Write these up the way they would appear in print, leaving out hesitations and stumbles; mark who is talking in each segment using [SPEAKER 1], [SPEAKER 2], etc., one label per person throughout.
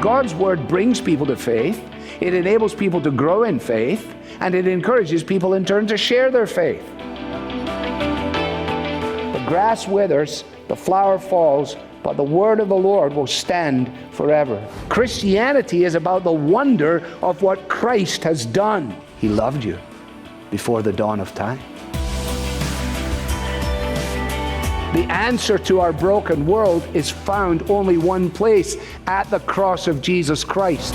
[SPEAKER 1] God's Word brings people to faith, it enables people to grow in faith, and it encourages people in turn to share their faith. The grass withers, the flower falls, but the word of the Lord will stand forever. Christianity is about the wonder of what Christ has done. He loved you before the dawn of time. The answer to our broken world is found only one place, at the cross of Jesus Christ.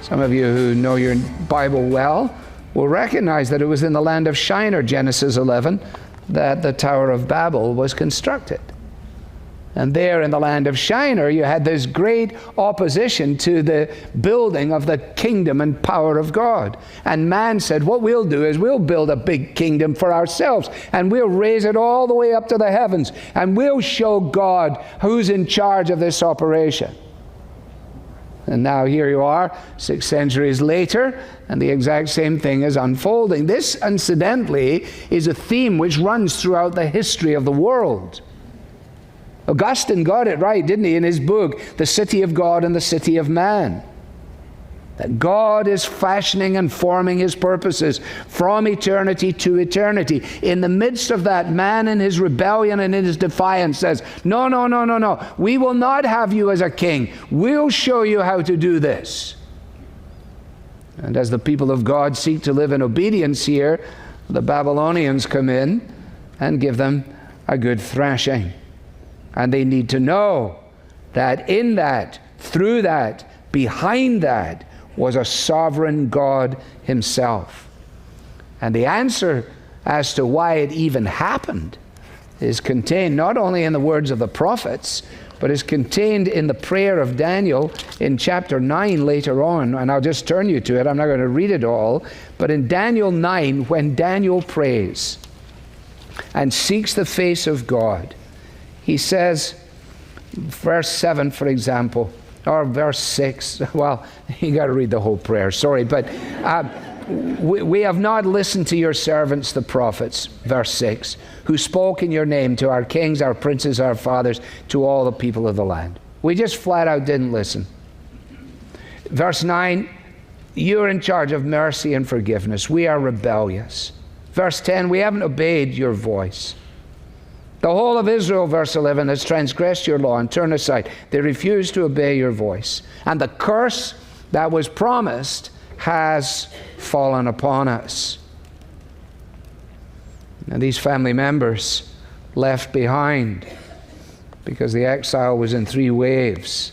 [SPEAKER 1] Some of you who know your Bible well will recognize that it was in the land of Shinar, Genesis 11, that the Tower of Babel was constructed. And there in the land of Shinar, you had this great opposition to the building of the kingdom and power of God. And man said, what we'll do is we'll build a big kingdom for ourselves, and we'll raise it all the way up to the heavens, and we'll show God who's in charge of this operation. And now here you are, 6 centuries later, and the exact same thing is unfolding. This, incidentally, is a theme which runs throughout the history of the world. Augustine got it right, didn't he, in his book, The City of God and the City of Man. That God is fashioning and forming His purposes from eternity to eternity. In the midst of that, man in his rebellion and in his defiance says, no, no, no, no, no. We will not have you as a king. We'll show you how to do this. And as the people of God seek to live in obedience here, the Babylonians come in and give them a good thrashing. And they need to know that in that, through that, behind that, was a sovereign God Himself. And the answer as to why it even happened is contained not only in the words of the prophets, but is contained in the prayer of Daniel in chapter 9 later on. And I'll just turn you to it. I'm not going to read it all. But in Daniel 9, when Daniel prays and seeks the face of God, he says, verse 7, for example, or verse 6. Well, you got to read the whole prayer, sorry. But we have not listened to your servants, the prophets, verse 6, who spoke in your name to our kings, our princes, our fathers, to all the people of the land. We just flat out didn't listen. Verse 9, you're in charge of mercy and forgiveness. We are rebellious. Verse 10, we haven't obeyed your voice. The whole of Israel, verse 11, has transgressed your law and turned aside. They refuse to obey your voice. And the curse that was promised has fallen upon us. And these family members left behind, because the exile was in 3 waves,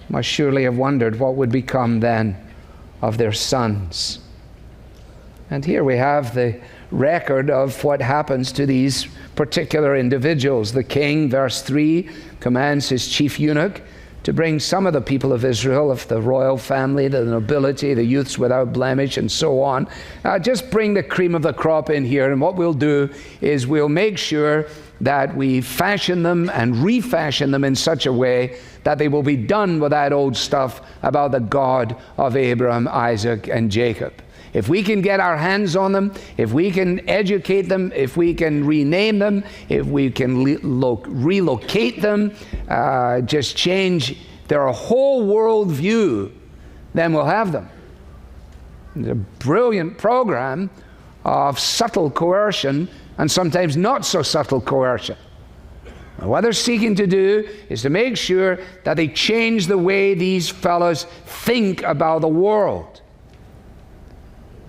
[SPEAKER 1] must surely have wondered what would become then of their sons. And here we have the record of what happens to these particular individuals. The king, verse 3, commands his chief eunuch to bring some of the people of Israel, of the royal family, the nobility, the youths without blemish, and so on. Just bring the cream of the crop in here, and what we'll do is we'll make sure that we fashion them and refashion them in such a way that they will be done with that old stuff about the God of Abraham, Isaac, and Jacob. If we can get our hands on them, if we can educate them, if we can rename them, if we can relocate them, just change their whole world view, then we'll have them. It's a brilliant program of subtle coercion and sometimes not so subtle coercion. And what they're seeking to do is to make sure that they change the way these fellows think about the world.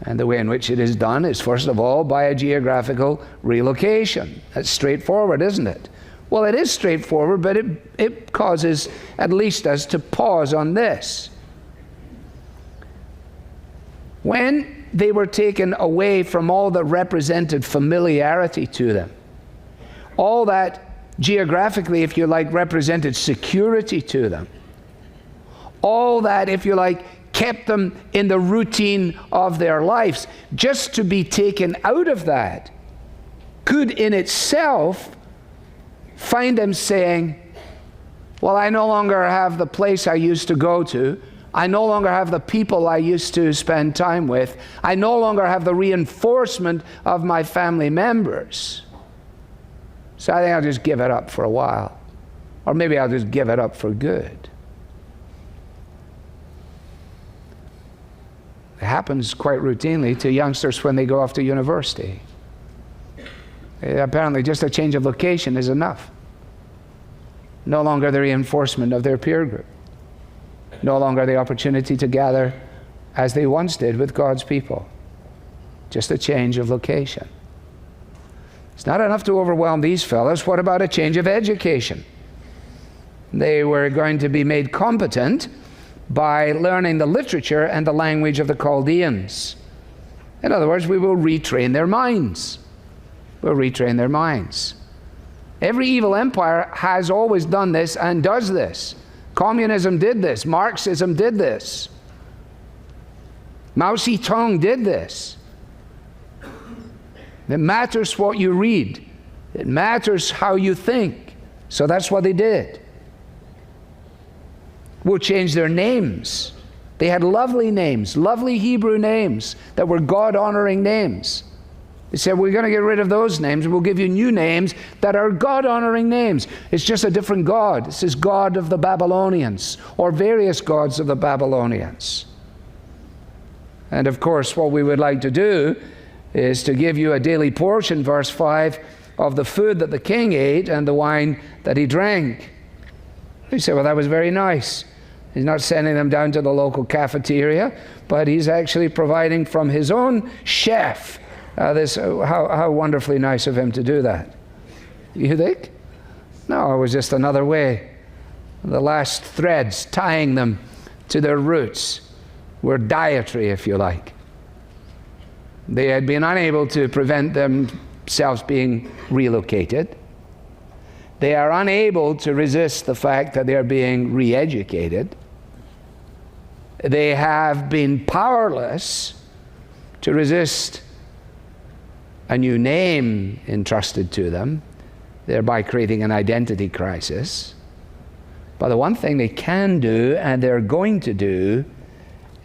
[SPEAKER 1] And the way in which it is done is, first of all, by a geographical relocation. That's straightforward, isn't it? Well, it is straightforward, but it causes at least us to pause on this. When they were taken away from all that represented familiarity to them, all that geographically, if you like, represented security to them, all that, if you like, kept them in the routine of their lives, just to be taken out of that could in itself find them saying, well, I no longer have the place I used to go to. I no longer have the people I used to spend time with. I no longer have the reinforcement of my family members. So I think I'll just give it up for a while. Or maybe I'll just give it up for good. It happens quite routinely to youngsters when they go off to university. Apparently just a change of location is enough. No longer the reinforcement of their peer group. No longer the opportunity to gather as they once did with God's people. Just a change of location. It's not enough to overwhelm these fellows. What about a change of education? They were going to be made competent by learning the literature and the language of the Chaldeans. In other words, we will retrain their minds. We'll retrain their minds. Every evil empire has always done this and does this. Communism did this. Marxism did this. Mao Zedong did this. It matters what you read. It matters how you think. So that's what they did. We'll change their names. They had lovely names, lovely Hebrew names that were God-honoring names. They said, we're going to get rid of those names and we'll give you new names that are God-honoring names. It's just a different God. This is God of the Babylonians, or various gods of the Babylonians. And of course, what we would like to do is to give you a daily portion, verse 5, of the food that the king ate and the wine that he drank. You say, well, that was very nice. He's not sending them down to the local cafeteria, but he's actually providing from his own chef. How wonderfully nice of him to do that. You think? No, it was just another way. The last threads tying them to their roots were dietary, if you like. They had been unable to prevent themselves being relocated. They are unable to resist the fact that they are being re-educated. They have been powerless to resist a new name entrusted to them, thereby creating an identity crisis. But the one thing they can do, and they're going to do,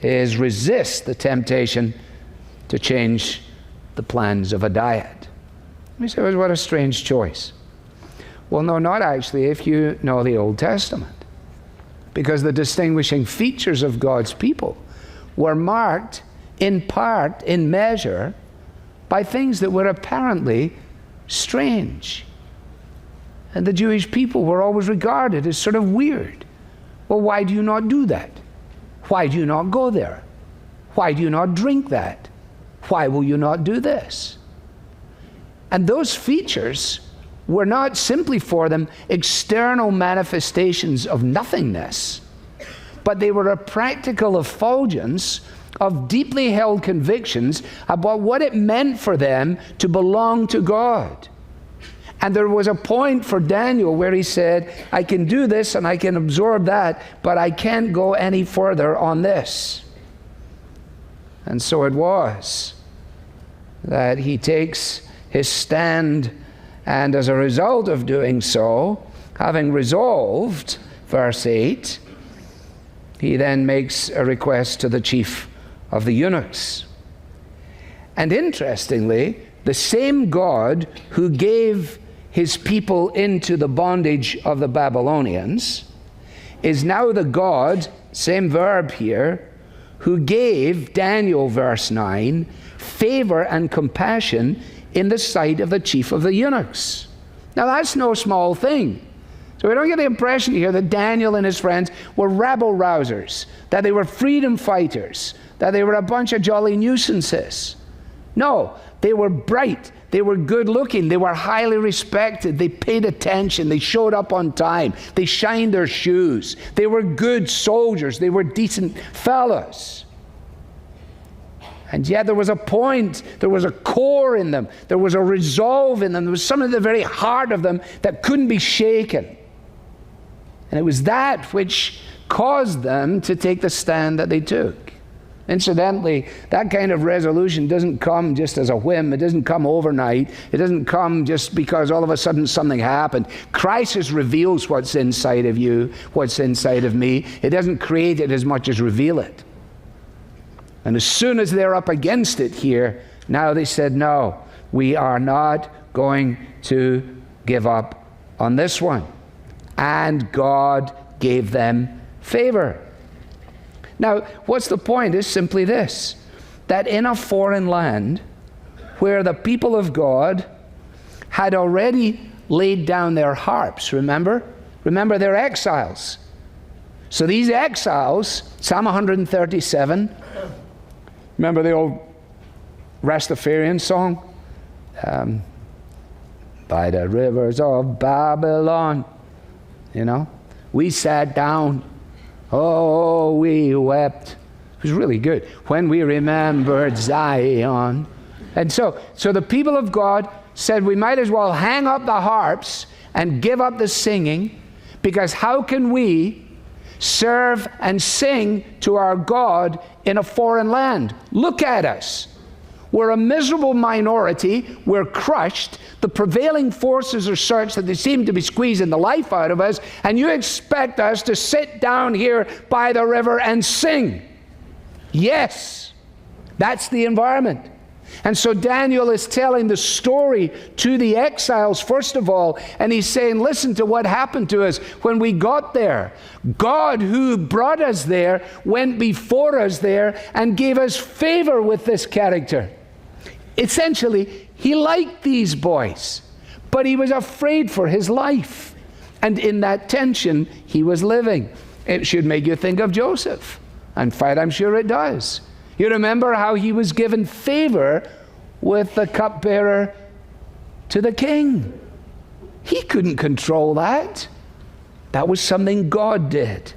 [SPEAKER 1] is resist the temptation to change the plans of a diet. You say, well, what a strange choice. Well, no, not actually, if you know the Old Testament. Because the distinguishing features of God's people were marked in part, in measure, by things that were apparently strange. And the Jewish people were always regarded as sort of weird. Well, why do you not do that? Why do you not go there? Why do you not drink that? Why will you not do this? And those features were not simply for them external manifestations of nothingness, but they were a practical effulgence of deeply held convictions about what it meant for them to belong to God. And there was a point for Daniel where he said, I can do this and I can absorb that, but I can't go any further on this. And so it was that he takes his stand, and as a result of doing so, having resolved, verse 8, he then makes a request to the chief of the eunuchs. And interestingly, the same God who gave his people into the bondage of the Babylonians is now the God, same verb here, who gave Daniel, verse 9, favor and compassion in the sight of the chief of the eunuchs. Now that's no small thing. So we don't get the impression here that Daniel and his friends were rabble-rousers, that they were freedom fighters, that they were a bunch of jolly nuisances. No, they were bright, they were good-looking, they were highly respected, they paid attention, they showed up on time, they shined their shoes, they were good soldiers, they were decent fellows. And yet there was a point, there was a core in them, there was a resolve in them, there was something at the very heart of them that couldn't be shaken. And it was that which caused them to take the stand that they took. Incidentally, that kind of resolution doesn't come just as a whim. It doesn't come overnight. It doesn't come just because all of a sudden something happened. Crisis reveals what's inside of you, what's inside of me. It doesn't create it as much as reveal it. And as soon as they're up against it here, now they said, no, we are not going to give up on this one. and God gave them favor. Now, what's the point? Is simply this, that in a foreign land where the people of God had already laid down their harps, remember? Remember, they're exiles. So these exiles, Psalm 137, remember the old Rastafarian song? By the rivers of Babylon, you know, we sat down, oh, we wept. It was really good. When we remembered Zion. And so the people of God said, we might as well hang up the harps and give up the singing, because how can we serve and sing to our God in a foreign land? Look at us. We're a miserable minority. We're crushed. The prevailing forces are such that they seem to be squeezing the life out of us, and you expect us to sit down here by the river and sing. Yes, that's the environment. And so Daniel is telling the story to the exiles, first of all, and he's saying, listen to what happened to us when we got there. God, who brought us there, went before us there and gave us favor with this character. Essentially, he liked these boys, but he was afraid for his life. And in that tension, he was living. It should make you think of Joseph. In fact, I'm sure it does. You remember how he was given favor with the cupbearer to the king. He couldn't control that. That was something God did.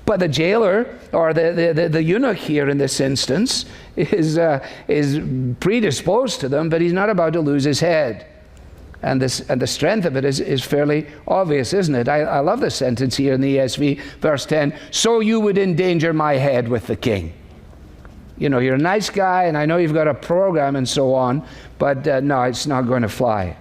[SPEAKER 1] But the jailer, or the eunuch here in this instance, is predisposed to them, but he's not about to lose his head. And the strength of it is fairly obvious, isn't it? I love the sentence here in the ESV, verse 10, so you would endanger my head with the king. You know, you're a nice guy, and I know you've got a program and so on, but no, it's not going to fly.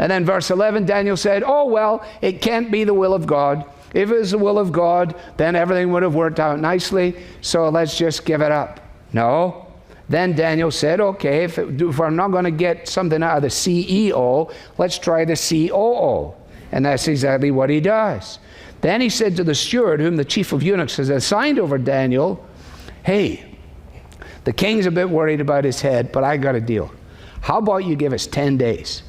[SPEAKER 1] And then verse 11, Daniel said, oh, well, it can't be the will of God. If it was the will of God, then everything would have worked out nicely, so let's just give it up. No. Then Daniel said, okay, if I'm not going to get something out of the CEO, let's try the COO. And that's exactly what he does. Then he said to the steward, whom the chief of eunuchs has assigned over Daniel, hey, the king's a bit worried about his head, but I got a deal. How about you give us 10 days?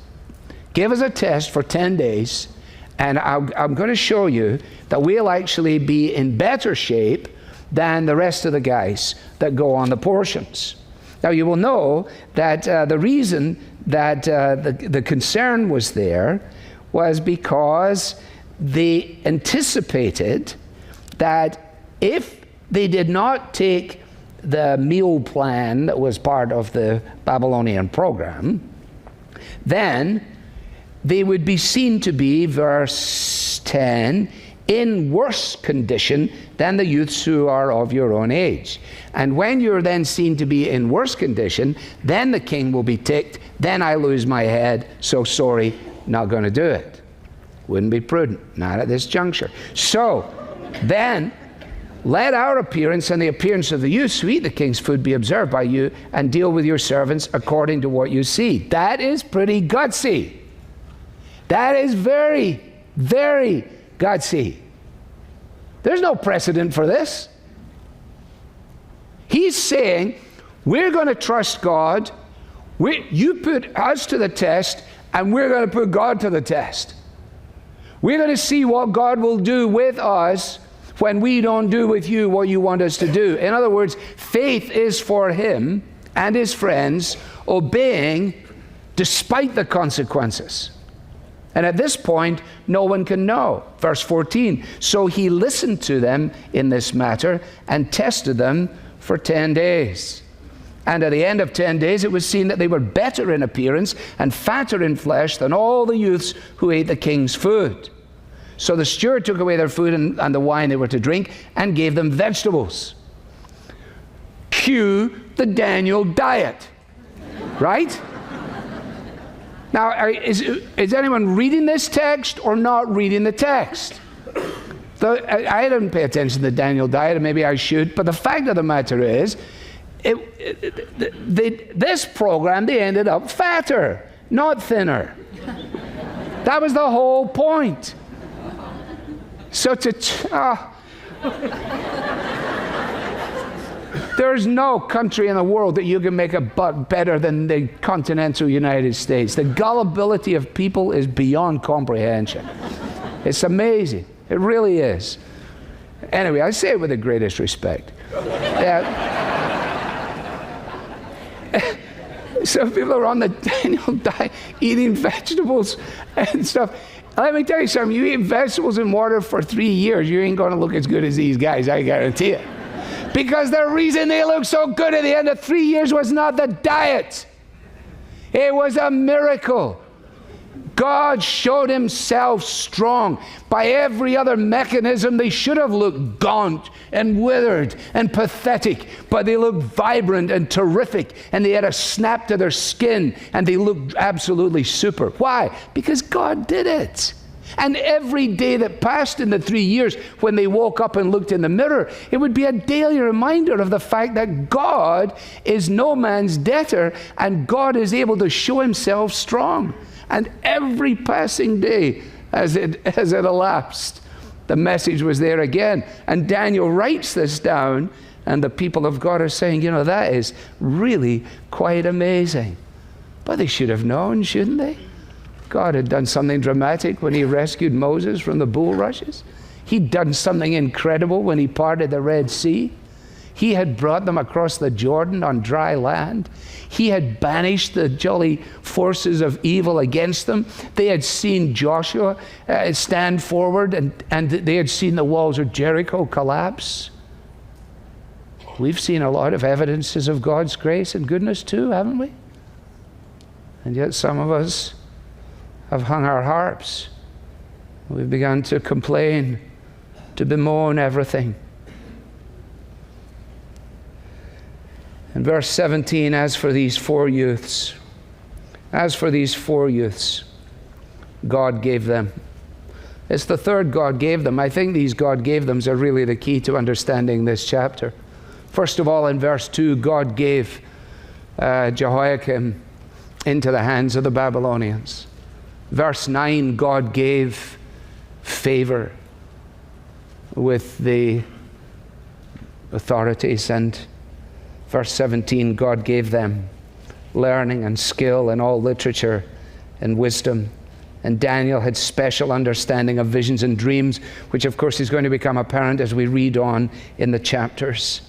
[SPEAKER 1] Give us a test for 10 days, and I'm going to show you that we'll actually be in better shape than the rest of the guys that go on the portions. Now, you will know that the reason that the concern was there was because they anticipated that if they did not take the meal plan that was part of the Babylonian program, then they would be seen to be, verse 10, in worse condition than the youths who are of your own age. And when you're then seen to be in worse condition, then the king will be ticked, then I lose my head, so sorry, not going to do it. Wouldn't be prudent, not at this juncture. So, then, let our appearance and the appearance of the youths who eat the king's food be observed by you, and deal with your servants according to what you see. That is pretty gutsy. That is very, very gutsy. There's no precedent for this. He's saying, we're going to trust God. You put us to the test, and we're going to put God to the test. We're going to see what God will do with us when we don't do with you what you want us to do. In other words, faith is for him and his friends obeying despite the consequences. And at this point, no one can know. Verse 14, so he listened to them in this matter and tested them for 10 days. And at the end of 10 days, it was seen that they were better in appearance and fatter in flesh than all the youths who ate the king's food. So the steward took away their food and the wine they were to drink and gave them vegetables. Cue the Daniel diet, right? Now, is anyone reading this text or not reading the text? I didn't pay attention to the Daniel diet, and maybe I should, but the fact of the matter is, this program, they ended up fatter, not thinner. That was the whole point. So there's no country in the world that you can make a buck better than the continental United States. The gullibility of people is beyond comprehension. It's amazing. It really is. Anyway, I say it with the greatest respect. So people are on the Daniel diet, eating vegetables and stuff. Let me tell you something. You eat vegetables and water for 3 years, you ain't going to look as good as these guys, I guarantee it. Because the reason they look so good at the end of 3 years was not the diet. It was a miracle. God showed himself strong. By every other mechanism, they should have looked gaunt and withered and pathetic, but they looked vibrant and terrific, and they had a snap to their skin, and they looked absolutely super. Why? Because God did it. And every day that passed in the 3 years, when they woke up and looked in the mirror, it would be a daily reminder of the fact that God is no man's debtor, and God is able to show himself strong. And every passing day, as it elapsed, the message was there again. And Daniel writes this down, and the people of God are saying, you know, that is really quite amazing. But they should have known, shouldn't they? God had done something dramatic when he rescued Moses from the bulrushes. He'd done something incredible when he parted the Red Sea. He had brought them across the Jordan on dry land. He had banished the jolly forces of evil against them. They had seen Joshua stand forward, and they had seen the walls of Jericho collapse. We've seen a lot of evidences of God's grace and goodness too, haven't we? And yet some of us have hung our harps. We've begun to complain, to bemoan everything. In verse 17, as for these four youths, God gave them. It's the third God gave them. I think these God gave thems are really the key to understanding this chapter. First of all, in verse 2, God gave Jehoiakim into the hands of the Babylonians. Verse 9, God gave favor with the authorities, and verse 17, God gave them learning and skill in all literature and wisdom. And Daniel had special understanding of visions and dreams, which of course is going to become apparent as we read on in the chapters.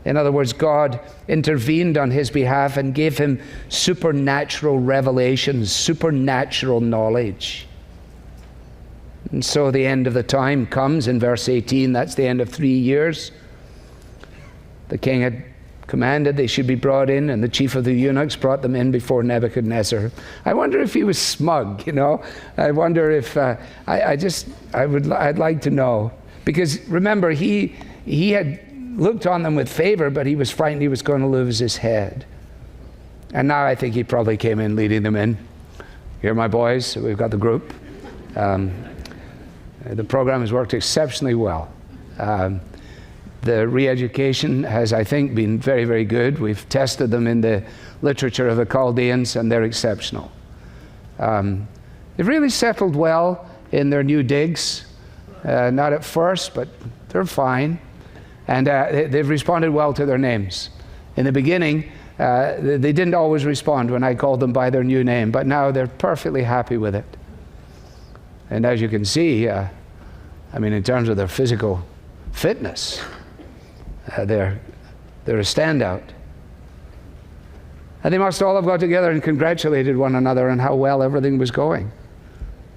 [SPEAKER 1] In other words, God intervened on his behalf and gave him supernatural revelations, supernatural knowledge. And so the end of the time comes in verse 18. That's the end of 3 years. The king had commanded they should be brought in, and the chief of the eunuchs brought them in before Nebuchadnezzar. I wonder if he was smug, you know. I wonder if I'd like to know, because remember he had looked on them with favor, but he was frightened he was going to lose his head. And now I think he probably came in leading them in. Here, my boys, we've got the group. The program has worked exceptionally well. The re-education has, I think, been very, very good. We've tested them in the literature of the Chaldeans, and they're exceptional. They've really settled well in their new digs. Not at first, but they're fine. And they've responded well to their names. In the beginning, they didn't always respond when I called them by their new name, but now they're perfectly happy with it. And as you can see, in terms of their physical fitness, they're a standout. And they must all have got together and congratulated one another on how well everything was going.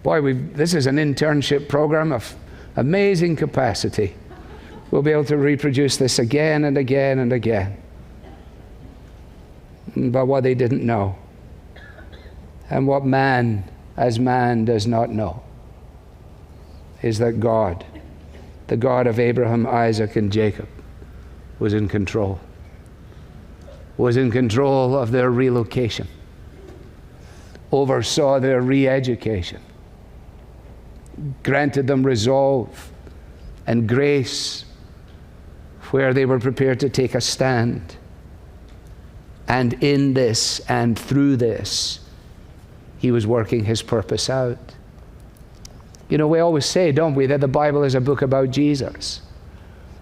[SPEAKER 1] Boy, this is an internship program of amazing capacity. We'll be able to reproduce this again and again and again. But what they didn't know, and what man as man does not know, is that God, the God of Abraham, Isaac, and Jacob, was in control of their relocation, oversaw their re-education, granted them resolve and grace where they were prepared to take a stand. And in this and through this, he was working his purpose out. You know, we always say, don't we, that the Bible is a book about Jesus.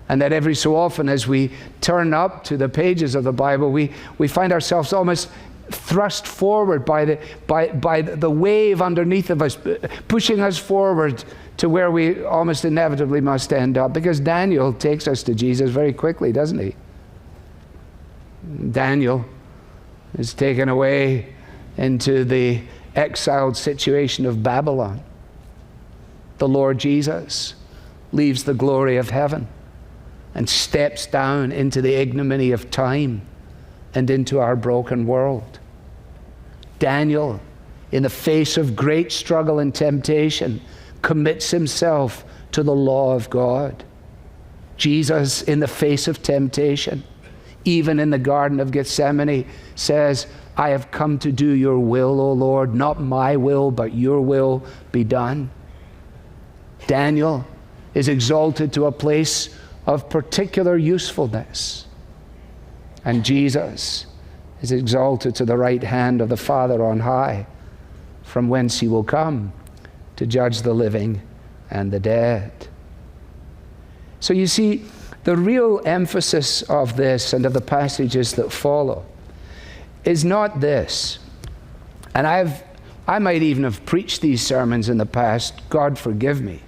[SPEAKER 1] And that every so often as we turn up to the pages of the Bible, we find ourselves almost thrust forward by the wave underneath of us, pushing us forward to where we almost inevitably must end up. Because Daniel takes us to Jesus very quickly, doesn't he? Daniel is taken away into the exiled situation of Babylon. The Lord Jesus leaves the glory of heaven and steps down into the ignominy of time and into our broken world. Daniel, in the face of great struggle and temptation, commits himself to the law of God. Jesus, in the face of temptation, even in the Garden of Gethsemane, says, I have come to do your will, O Lord, not my will, but your will be done. Daniel is exalted to a place of particular usefulness. And Jesus is exalted to the right hand of the Father on high, from whence he will come to judge the living and the dead. So you see, the real emphasis of this and of the passages that follow is not this. And I might even have preached these sermons in the past, God forgive me.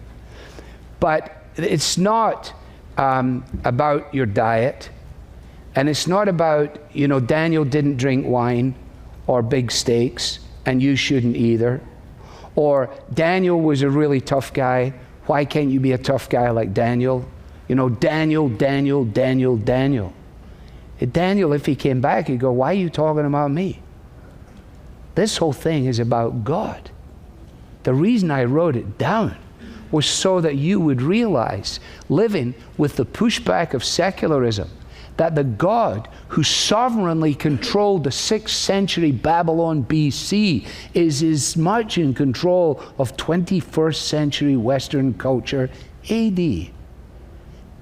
[SPEAKER 1] But it's not about your diet. And it's not about, you know, Daniel didn't drink wine or big steaks, and you shouldn't either. Or Daniel was a really tough guy. Why can't you be a tough guy like Daniel? You know, Daniel. Daniel, if he came back, he'd go, why are you talking about me? This whole thing is about God. The reason I wrote it down was so that you would realize, living with the pushback of secularism, that the God who sovereignly controlled the 6th century Babylon BC is as much in control of 21st century Western culture AD.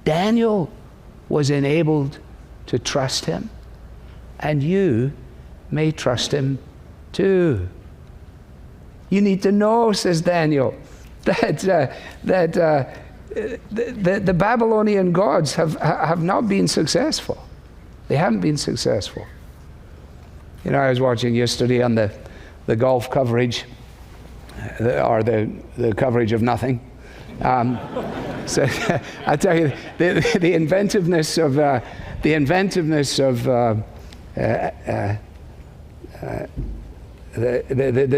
[SPEAKER 1] Daniel was enabled to trust him, and you may trust him too. You need to know, says Daniel, that the Babylonian gods have not been successful. They haven't been successful. You know, I was watching yesterday on the golf coverage, or the coverage of nothing. So I tell you, the inventiveness of the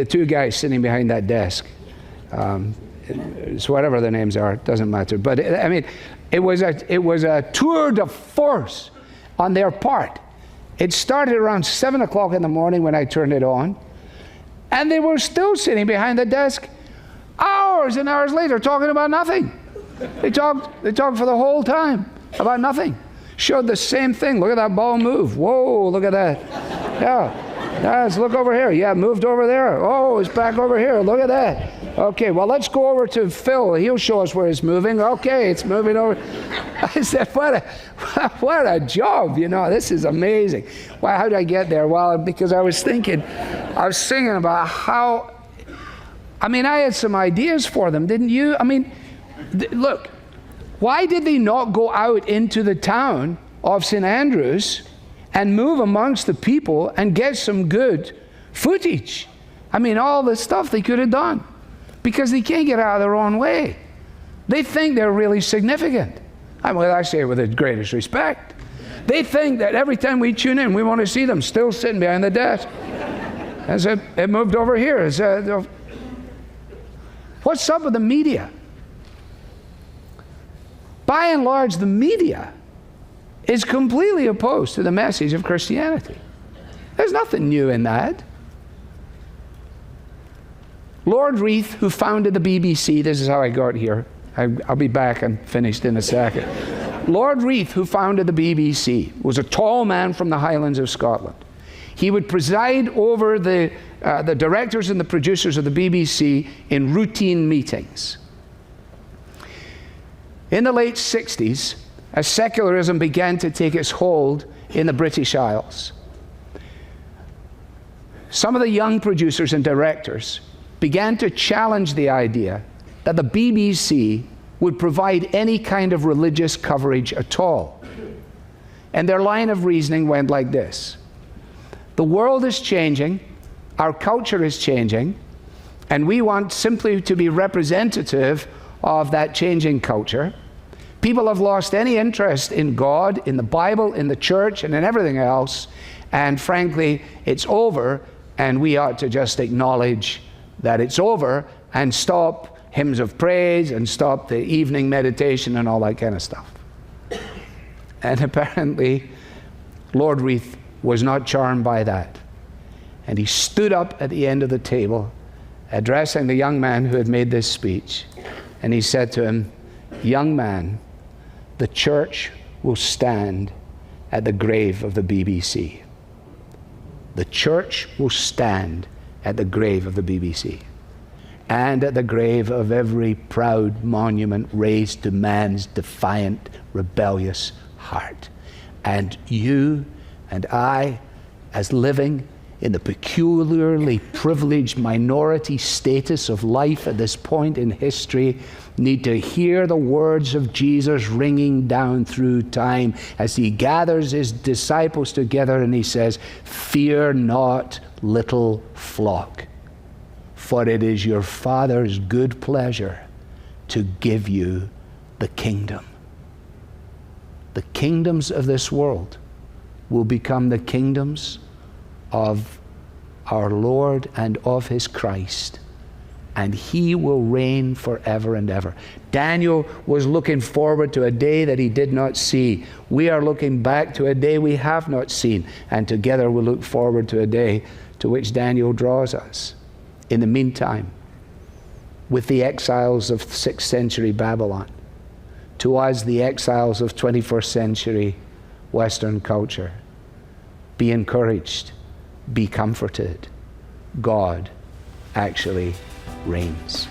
[SPEAKER 1] two guys sitting behind that desk. So whatever their names are, it doesn't matter. But I mean, it was a tour de force on their part. It started around 7 o'clock in the morning when I turned it on, and they were still sitting behind the desk hours and hours later talking about nothing. They talked for the whole time about nothing. Showed the same thing. Look at that ball move. Whoa, look at that. Yeah, let's look over here. Yeah, moved over there. Oh, it's back over here. Look at that. Okay, well, let's go over to Phil. He'll show us where it's moving. Okay, it's moving over. I said, what a job, you know. This is amazing. Well, how did I get there? Well, because I was thinking about how, I mean, I had some ideas for them, didn't you? I mean, look, why did they not go out into the town of St. Andrews and move amongst the people and get some good footage? I mean, all the stuff they could have done. Because they can't get out of their own way. They think they're really significant. I say it with the greatest respect. They think that every time we tune in, we want to see them still sitting behind the desk. I said, it moved over here. What's up with the media? By and large, the media is completely opposed to the message of Christianity. There's nothing new in that. Lord Reith, who founded the BBC, this is how I got here. I'll be back and finished in a second. Lord Reith, who founded the BBC, was a tall man from the Highlands of Scotland. He would preside over the directors and the producers of the BBC in routine meetings. In the late 60s, as secularism began to take its hold in the British Isles, some of the young producers and directors began to challenge the idea that the BBC would provide any kind of religious coverage at all. And their line of reasoning went like this: the world is changing, our culture is changing, and we want simply to be representative of that changing culture. People have lost any interest in God, in the Bible, in the church, and in everything else, and frankly, it's over, and we ought to just acknowledge that it's over and stop hymns of praise and stop the evening meditation and all that kind of stuff. And apparently, Lord Reith was not charmed by that. And he stood up at the end of the table, addressing the young man who had made this speech, and he said to him, "Young man, the church will stand at the grave of the BBC. The church will stand at the grave of the BBC, and at the grave of every proud monument raised to man's defiant, rebellious heart. And you and I, as living in the peculiarly privileged minority status of life at this point in history, need to hear the words of Jesus ringing down through time as he gathers his disciples together and he says, 'Fear not, little flock, for it is your Father's good pleasure to give you the kingdom.' The kingdoms of this world will become the kingdoms of our Lord and of his Christ, and he will reign forever and ever." Daniel was looking forward to a day that he did not see. We are looking back to a day we have not seen, and together we look forward to a day to which Daniel draws us. In the meantime, with the exiles of 6th century Babylon, to us the exiles of 21st century Western culture, be encouraged, be comforted. God actually reigns.